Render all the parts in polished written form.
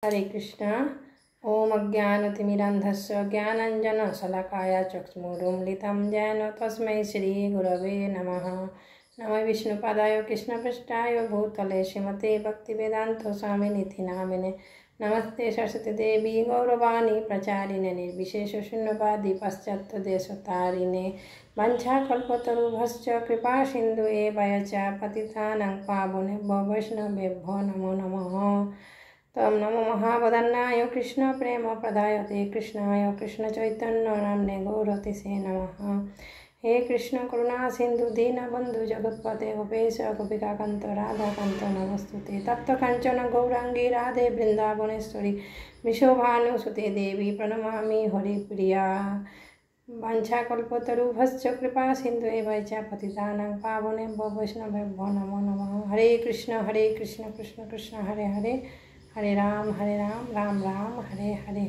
हरे कृष्ण। ओम अज्ञानतिमिरान्धस्य ज्ञानाञ्जनशलाकाय चक्षुरुन्मिलितं येन तस्मै श्रीगुरवे नमः। नमः विष्णुपादाय कृष्णपृष्ठाय भूतले श्रीमते भक्तिवेदान्तस्वामिनिति नामिने। नमस्ते सरस्वती देवी गौरवाणी प्रचारिणे निर्विशेषशून्यवादी पाश्चात्यदेशतारिणे। वाञ्छाकल्पतरुभ्यश्च कृपा सिन्धु एव च पतितानां पावनेभ्यो वैष्णवेभ्यो नमो नमः। तम नमो महावदन्नाय कृष्ण प्रेम प्रदायते कृष्णाय कृष्ण चैतन्य नाम्ने गौरतिसे नमः। हे कृष्ण करुणा सिंधु दीनबंधु जगत्पते गोपेश गोपिकाकांत राधाकांत नमस्तुते। तप्त कांचन गौरांगी राधे वृंदावनेश्वरी विशोभानुसुते देवी प्रणमामि हरिप्रिया। वाञ्छाकल्पतरुभ्यश्च कृपा सिन्धु एव च पतितानां पावनेभ्यो वैष्णवेभ्यो नमो नमः। हरे कृष्ण कृष्ण कृष्ण हरे हरे, हरे राम राम राम हरे हरे।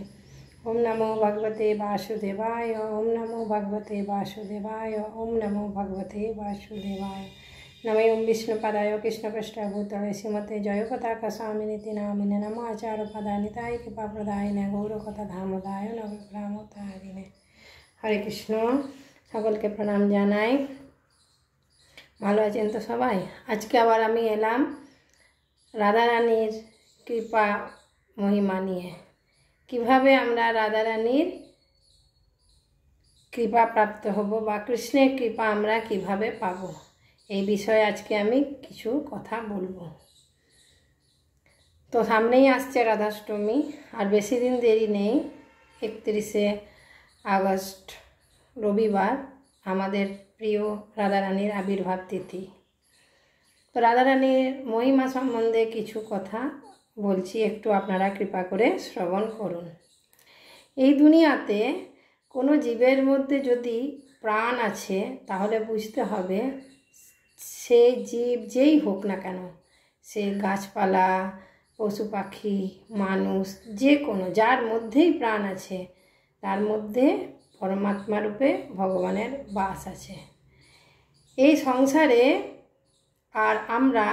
ओम नमो भगवते वासुदेवाय, ओम नमो भगवते वासुदेवाय, ओम नमो भगवते वासुदेवाय। नमः ओम विष्णुपदाय कृष्णपृष्ठाय भूतले श्रीमते जयपताका स्वामिनिति नामिने। नमो आचार्यपदाय निताय कृपाप्रदायिने गौरकथा धामदाय नवग्रामोत्तारिणे। हरे कृष्ण। সকলকে প্রণাম জানাই। ভালো আছেন তো সবাই? আজকে আবার আমি এলাম রাধারানীর কৃপা মহিমা নিয়ে। কিভাবে আমরা রাধারানীর কৃপা প্রাপ্ত হব বা কৃষ্ণের কৃপা আমরা কিভাবে পাব, এই বিষয়ে আজকে আমি কিছু কথা বলবো। তো সামনেই আসছে রাধাষ্টমী, আর বেশি দিন দেরি নেই। 31শে আগস্ট রবিবার আমাদের প্রিয় রাধারানীর আবির্ভাব তিথি। তো রাধারানীর মহিমা সম্বন্ধে কিছু কথা বলছি, একটু আপনারা কৃপা করে শ্রবণ করুন। এই দুনিয়াতে কোনো জীবের মধ্যে যদি প্রাণ আছে তাহলে বুঝতে হবে সে জীব যেই হোক না কেন, সে গাছপালা, পশু পাখি, মানুষ, যে কোনো যার মধ্যেই প্রাণ আছে তার মধ্যে পরমাত্মা রূপে ভগবানের বাস আছে। এই সংসারে আর আমরা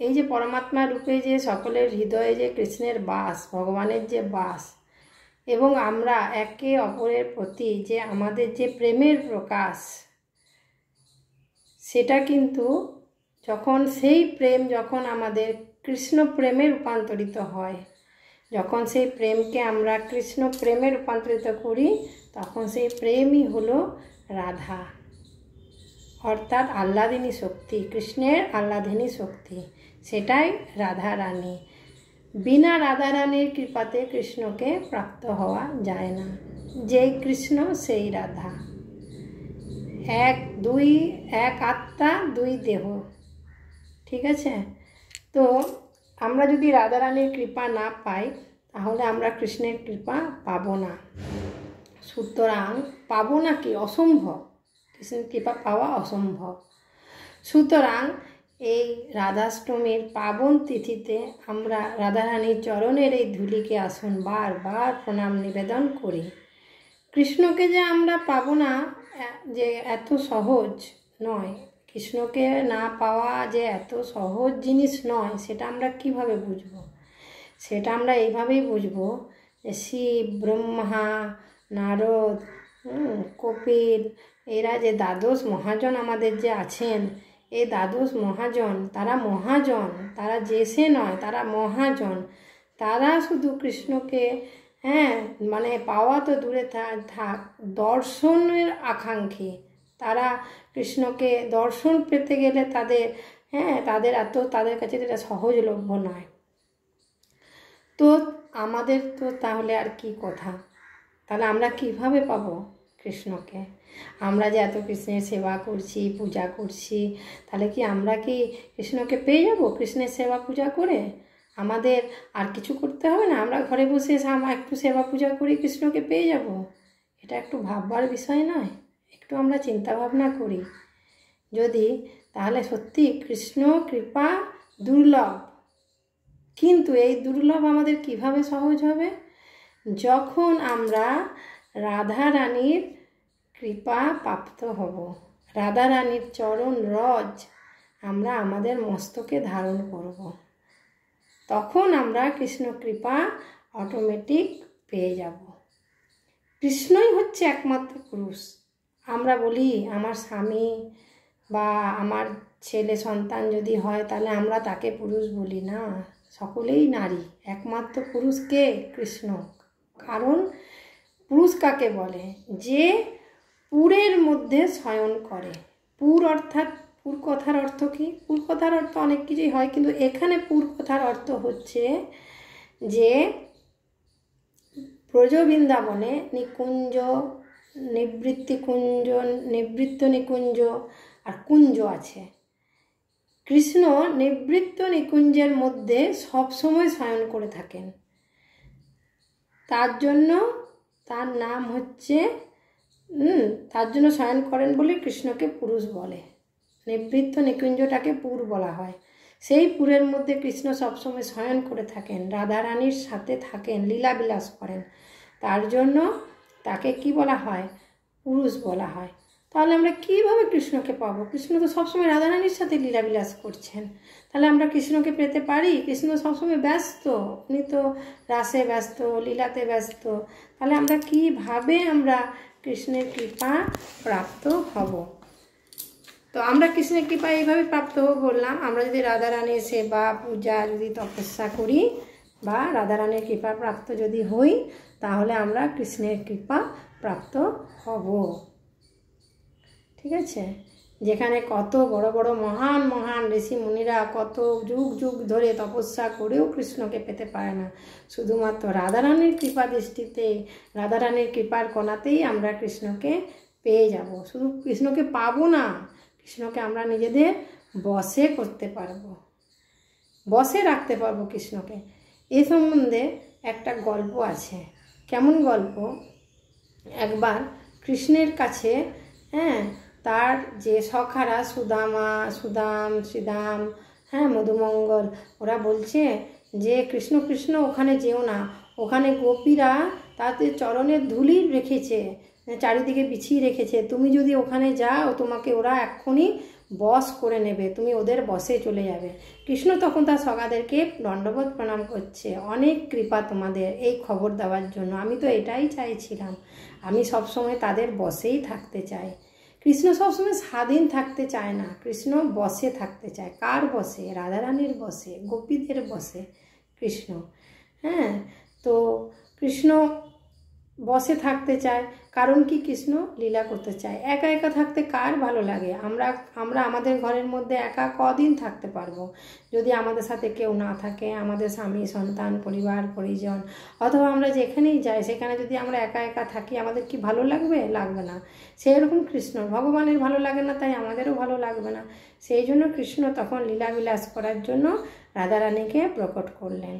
এই যে পরমাত্মা রূপে যে সকলের হৃদয়ে যে কৃষ্ণের বাস, ভগবানের যে বাস, এবং আমরা একে অপরের প্রতি যে আমাদের যে প্রেমের প্রকাশ, সেটা কিন্তু যখন সেই প্রেম যখন আমাদের কৃষ্ণ প্রেমে রূপান্তরিত হয়, যখন সেই প্রেমকে আমরা কৃষ্ণ প্রেমে রূপান্তরিত করি, তখন সেই প্রেমই হলো রাধা, অর্থাৎ আহ্লাদিনী শক্তি, কৃষ্ণের আহ্লাদিনী শক্তি, সেটাই রাধা রানী। বিনা রাধা রানীর কৃপাতে কৃষ্ণকে প্রাপ্ত হওয়া যায় না। যেই কৃষ্ণ সেই রাধা, এক আত্মা দুই দেহ, ঠিক আছে? তো আমরা যদি রাধা রানীর কৃপা না পাই তাহলে আমরা কৃষ্ণের কৃপা পাবো না। সুতরাং পাবো না কি, অসম্ভব, কৃষ্ণের কৃপা পাওয়া অসম্ভব। সুতরাং এই রাধাষ্টমীর পাবন তিথিতে আমরা রাধারানীর চরণের এই ধুলিকে আসন বারবার প্রণাম নিবেদন করি। কৃষ্ণকে যে আমরা পাবো না, যে এত সহজ নয়, কৃষ্ণকে না পাওয়া যে এত সহজ জিনিস নয়, সেটা আমরা কিভাবে বুঝব? সেটা আমরা এইভাবেই বুঝব যে শিব, ব্রহ্মা, নারদ, কপিল, এরা যে দ্বাদশ মহাজন আমাদের যে আছেন, এই দ্বাদশ মহাজন, তারা যে সে নয়, তারা মহাজন। তারা শুধু কৃষ্ণকে মানে পাওয়া তো দূরে থাক, দর্শনের আকাঙ্ক্ষী। তারা কৃষ্ণকে দর্শন পেতে গেলে তাদের কাছে এটা সহজলভ্য নয়। তো আমাদের তো তাহলে আর কি কথা? তাহলে আমরা কিভাবে পাবো কৃষ্ণকে? আমরা যে এত কৃষ্ণের সেবা করছি, পূজা করছি, তাহলে কি আমরা কি কৃষ্ণকে পেয়ে যাব? কৃষ্ণের সেবা পূজা করে আমাদের আর কিছু করতে হবে না? আমরা ঘরে বসে আমরা একটু সেবা পূজা করি, কৃষ্ণকে পেয়ে যাব? এটা একটু ভাববার বিষয় নয়? একটু আমরা চিন্তা ভাবনা করি যদি, তাহলে সত্যি কৃষ্ণ কৃপা দুর্লভ। কিন্তু এই দুর্লভ আমাদের কিভাবে সহজ হবে? যখন আমরা রাধা রানীর কৃপা প্রাপ্ত হব, রাধা রানীর চরণ রজ আমরা আমাদের মস্তকে ধারণ করব, তখন আমরা কৃষ্ণ কৃপা অটোমেটিক পেয়ে যাব। কৃষ্ণই হচ্ছে একমাত্র পুরুষ। আমরা বলি আমার স্বামী বা আমার ছেলে সন্তান যদি হয় তাহলে আমরা তাকে পুরুষ বলি না, সকলেই নারী। একমাত্র পুরুষ কে? কৃষ্ণ। কারণ পুরুষ কাকে বলে? যে পুরের মধ্যে শয়ন করে। পুর অর্থাৎ, পুর কথার অর্থ কি? পুর কথার অর্থ অনেক কিছুই হয়, কিন্তু এখানে পুর কথার অর্থ হচ্ছে যে ব্রজ বৃন্দাবনে নিকুঞ্জ, নিবৃত্ত নিকুঞ্জ আর কুঞ্জ আছে। কৃষ্ণ নিবৃত্ত নিকুঞ্জের মধ্যে সবসময় শয়ন করে থাকেন। তার জন্য তার নাম হচ্ছে তার জন্য শয়ন করেন বলে কৃষ্ণকে পুরুষ বলে। নিবৃত্ত নিকুঞ্জটাকে পুর বলা হয়। সেই পুরের মধ্যে কৃষ্ণ সবসময় শয়ন করে থাকেন, রাধারানীর সাথে থাকেন, লীলাবিলাস করেন। তার জন্য তাকে কি বলা হয়? পুরুষ বলা হয়। তাহলে আমরা কীভাবে কৃষ্ণকে পাবো? কৃষ্ণ তো সবসময় রাধারানীর সাথে লীলাবিলাস করছেন, তাহলে আমরা কৃষ্ণকে পেতে পারি? কৃষ্ণ সবসময় ব্যস্ত, উনি তো রাসে ব্যস্ত, লীলাতে ব্যস্ত। তাহলে আমরা কীভাবে আমরা কৃষ্ণের কৃপা প্রাপ্ত হব? তো আমরা কৃষ্ণের কৃপা এইভাবে প্রাপ্ত হব বললাম, আমরা যদি রাধারানীর সেবা পূজা যদি তপস্যা করি বা রাধারানীর কৃপা প্রাপ্ত যদি হই, তাহলে আমরা কৃষ্ণের কৃপা প্রাপ্ত হব। ঠিক আছে? যেখানে কত বড় বড় মহান মহান ঋষি মুনিরা কত যুগ যুগ ধরে তপস্যা করেও কৃষ্ণকে পেতে পারে না, শুধুমাত্র রাধারানীর কৃপা দৃষ্টিতে, রাধারানীর কৃপার কণাতেই আমরা কৃষ্ণকে পেয়ে যাব। শুধু কৃষ্ণকে পাবো না, কৃষ্ণকে আমরা নিজেদের বশে করতে পারবো, বশে রাখতে পারবো কৃষ্ণকে। এ সম্বন্ধে একটা গল্প আছে। কেমন গল্প? একবার কৃষ্ণের কাছে তার যে সখারা সুদাম, শ্রীদাম, মধুমঙ্গল, ওরা বলছে যে কৃষ্ণ কৃষ্ণ ওখানে যেও না, ওখানে গোপীরা তাদের চরণের ধুলি রেখেছে, চারিদিকে বিছিয়ে রেখেছে, তুমি যদি ওখানে যাও তোমাকে ওরা এক্ষুনি বশ করে নেবে, তুমি ওদের বশে চলে যাবে। কৃষ্ণ তখন তার সখাদেরকে দণ্ডবোধ প্রণাম করছে, অনেক কৃপা তোমাদের এই খবর দেওয়ার জন্য, আমি তো এটাই চাইছিলাম, আমি সবসময় তাদের বশেই থাকতে চাই। কৃষ্ণ সবসময় স্বাধীন থাকতে চায় না, কৃষ্ণ বশে থাকতে চায়। কার বশে? রাধারানীর বশে, গোপীদের বশে কৃষ্ণ। তো কৃষ্ণ বসে থাকতে চায়, কারণ কি? কৃষ্ণ লীলা করতে চায়। একা একা থাকতে কার ভালো লাগে? আমরা আমাদের ঘরের মধ্যে একা কদিন থাকতে পারবো? যদি আমাদের সাথে কেউ না থাকে, আমাদের স্বামী সন্তান পরিবার পরিজন, অথবা আমরা যেখানেই যাই সেখানে যদি আমরা একা একা থাকি, আমাদের কি ভালো লাগবে? লাগবে না। সেই রকম কৃষ্ণ ভগবানের ভালো লাগে না, তাই আমাদেরও ভালো লাগবে না। সেই জন্য কৃষ্ণ তখন লীলাবিলাস করার জন্য রাধারানীকে প্রকট করলেন।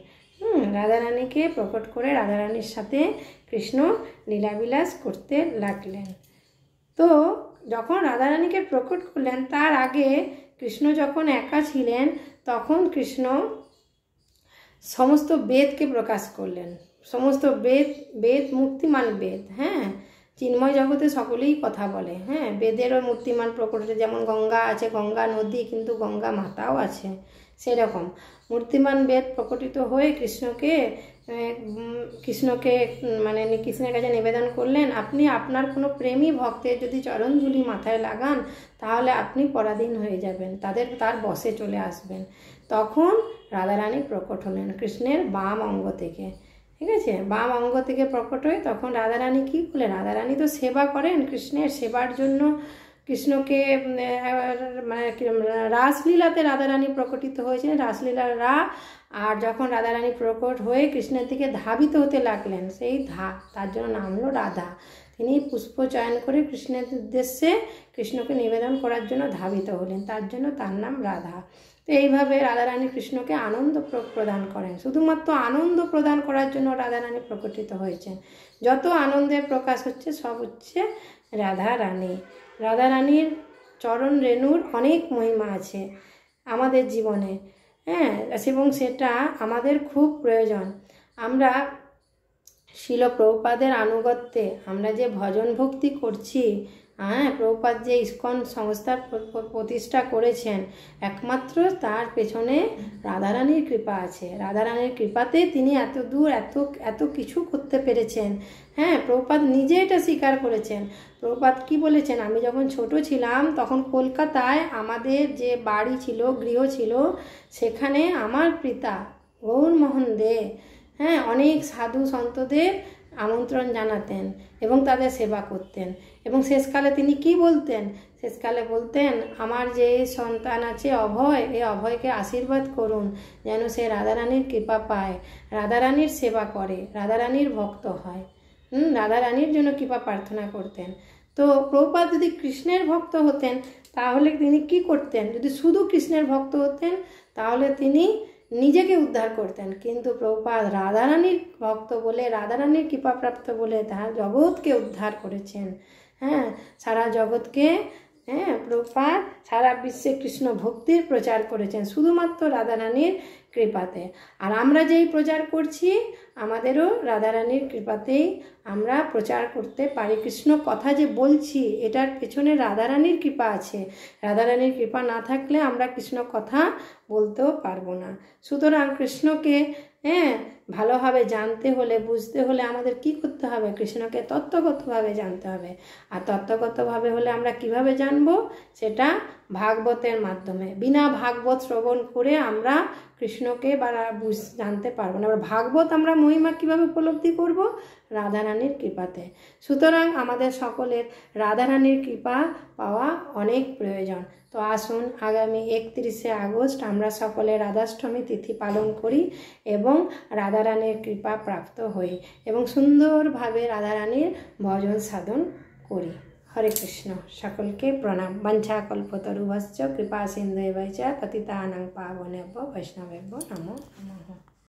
রাধারানীকে প্রকট করে রাধারানীর সাথে কৃষ্ণ লীলাবিলাস করতে লাগলেন। তো যখন রাধারানীকে প্রকট করলেন, তার আগে কৃষ্ণ যখন একা ছিলেন তখন কৃষ্ণ সমস্ত বেদকে প্রকাশ করলেন। সমস্ত বেদ মূর্তিমান বেদ, চিন্ময় জগতে সকলেই কথা বলে, বেদেরও মূর্তিমান প্রকট হয়েছে। যেমন গঙ্গা আছে, গঙ্গা নদী, কিন্তু গঙ্গা মাতাও আছে, সেরকম মূর্তিমান বেদ প্রকটিত হয়ে কৃষ্ণের কাছে নিবেদন করলেন, আপনি আপনার কোনো প্রেমী ভক্তের যদি চরণধুলি মাথায় লাগান তাহলে আপনি পরাধীন হয়ে যাবেন, তার বশে চলে আসবেন। তখন রাধারানী প্রকট হলেন কৃষ্ণের বাম অঙ্গ থেকে। ঠিক আছে? বাম অঙ্গ থেকে প্রকট হয়ে তখন রাধারানী কী করলেন? রাধারানী তো সেবা করেন, কৃষ্ণের সেবার জন্য কৃষ্ণকে রাসলীলাতে রাধারানী প্রকটিত হয়েছিলেন, রাসলীলার আর যখন রাধারানী প্রকট হয়ে কৃষ্ণের দিকে ধাবিত হতে লাগলেন, তার জন্য নাম হলো রাধা। তিনি পুষ্প চয়ন করে কৃষ্ণের উদ্দেশ্যে কৃষ্ণকে নিবেদন করার জন্য ধাবিত হলেন, তার জন্য তার নাম রাধা। তো এইভাবে রাধারানী কৃষ্ণকে আনন্দ প্রদান করেন, শুধুমাত্র আনন্দ প্রদান করার জন্য রাধারানী প্রকটিত হয়েছেন। যত আনন্দের প্রকাশ হচ্ছে সব হচ্ছে রাধারানী। রাধারানীর চরণ রেণুর অনেক মহিমা আছে আমাদের জীবনে, এবং সেটা আমাদের খুব প্রয়োজন। আমরা শিল প্রভুপাদের আনুগত্যে আমরা যে ভজন ভক্তি করছি, হ্যাঁ, প্রভুপাদ যে ইসকন সংস্থার প্রতিষ্ঠা করেছেন, একমাত্র তার পেছনে রাধারানীর কৃপা আছে। রাধারানীর কৃপাতে তিনি এত দূর এত কিছু করতে পেরেছেন। হ্যাঁ, প্রভুপাদ নিজে এটা স্বীকার করেছেন। প্রভুপাদ কি বলেছেন, আমি যখন ছোট ছিলাম তখন কলকাতায় আমাদের যে বাড়ি ছিল, গৃহ ছিল, সেখানে আমার পিতা গৌরমোহন দে হ্যাঁ অনেক সাধু সন্তদের আমন্ত্রণ জানাতেন এবং তাদের সেবা করতেন। এবং শেষকালে তিনি কি বলতেন, শেষকালে বলতেন, আমার যে সন্তান আছে অভয়, এই অভয়কে আশীর্বাদ করুন যেন সে রাধারানীর কৃপা পায়, রাধারানীর সেবা করে, রাধারানীর ভক্ত হয়। রাধারানীর জন্য কৃপা প্রার্থনা করতেন। তো প্রভুপাদ যদি কৃষ্ণের ভক্ত হতেন তাহলে তিনি কি করতেন, যদি শুধু কৃষ্ণের ভক্ত হতেন তাহলে তিনি নিজেকে উদ্ধার করতেন। কিন্তু প্রভুপাদ রাধারানীর ভক্ত বলে, রাধারানীর কৃপাপ্রাপ্ত বলে তার জগৎকে উদ্ধার করেছেন। হ্যাঁ, সারা জগৎকে প্রভুপাদ সারা বিশ্বে কৃষ্ণ ভক্তির প্রচার করেছেন শুধুমাত্র রাধারানীর কৃপাতে। আর আমরা যেই প্রচার করছি আমাদেরও রাধারানীর কৃপাতেই আমরা প্রচার করতে পারি। কৃষ্ণ কথা যে বলছি এটার পেছনে রাধারানীর কৃপা আছে। রাধারানীর কৃপা না থাকলে আমরা কৃষ্ণ কথা বলতেও পারবো না। সুতরাং কৃষ্ণকে ভালোভাবে জানতে হলে, বুঝতে হলে আমাদের কি করতে হবে, কৃষ্ণকে তত্ত্বগতভাবে জানতে হবে। আর তত্ত্বগতভাবে হলে আমরা কিভাবে জানবো, সেটা ভাগবতের মাধ্যমে। বিনা ভাগবত শ্রবণ করে আমরা কৃষ্ণকে জানতে পারবো না। এবার ভাগবত আমরা মহিমা কিভাবে উপলব্ধি করব, রাধারানীর কৃপাতে। সুতরাং আমাদের সকলের রাধারানীর কৃপা পাওয়া অনেক প্রয়োজন। তো আসুন আগামী 31শে আগস্ট আমরা সকলে রাধাষ্টমী তিথি পালন করি এবং রাধারানীর কৃপা প্রাপ্ত হই এবং সুন্দরভাবে রাধারানীর ভজন সাধন করি। হরে কৃষ্ণ। সকলকে প্রণাম। বাঞ্ছা কল্পতরুভ্যশ্চ কৃপা সিন্ধুভ্যশ্চ পতিতানাং পাবনেভ্যো বৈষ্ণবেভ্যো নমো নমঃ।